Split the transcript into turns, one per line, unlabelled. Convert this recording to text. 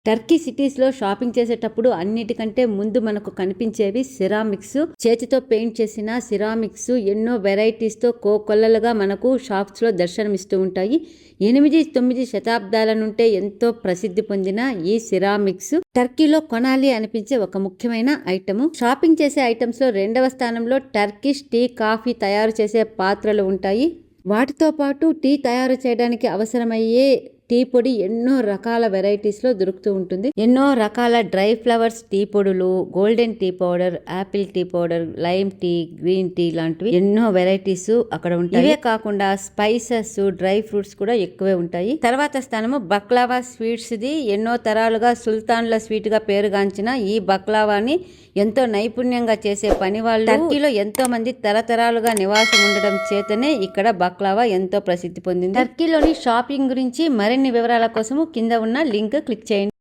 Turkey సిటీస్లో shopping చేసేటప్పుడు అన్నిటికంటే ముందు మనకు కనిపించేవి సిరామిక్స్. చేతితో పెయింట్ చేసిన సిరామిక్స్ ఎన్నో వెరైటీస్తో కోకొల్లలుగా మనకు షాప్స్లో దర్శనమిస్తూ ఉంటాయి. 8-9 శతాబ్దాల నుండే ఎంతో ప్రసిద్ధి పొందిన ఈ సిరామిక్స్ టర్కీలో కొనాలి అనిపించే ఒక ముఖ్యమైన ఐటమ్. షాపింగ్ చేసే ఐటమ్స్లో 2వ స్థానంలో టర్కిష్ టీ, కాఫీ తయారు చేసే పాత్రలు ఉంటాయి. వాటితో పాటు టీ తయారు చేయడానికి అవసరమయ్యే టీ పొడి ఎన్నో రకాల వెరైటీస్లో దొరుకుతూ ఉంటుంది. ఎన్నో రకాల డ్రై ఫ్లవర్స్ టీ పొడులు, golden tea powder, apple tea powder, lime tea, green tea లాంటివి ఎన్నో వెరైటీస్ అక్కడ ఉంటాయి. ఇవే కాకుండా స్పైసెస్, డ్రై ఫ్రూట్స్ కూడా ఎక్కువే ఉంటాయి. తర్వాత స్థానము బక్లావా స్వీట్స్ ది. ఎన్నో తరాలుగా సుల్తాన్ల స్వీట్ గా పేరుగాంచిన ఈ బక్లావాని ఎంతో నైపుణ్యంగా చేసే పని వాళ్ళు టర్కీలో ఎంతో మంది తరతరాలుగా నివాసం ఉండడం చేతనే ఇక్కడ బక్లావా ఎంతో ప్రసిద్ధి పొందింది. టర్కీలోని షాపింగ్ గురించి మరిన్ని వివరాల కోసము కింద ఉన్న లింక్ క్లిక్ చేయండి.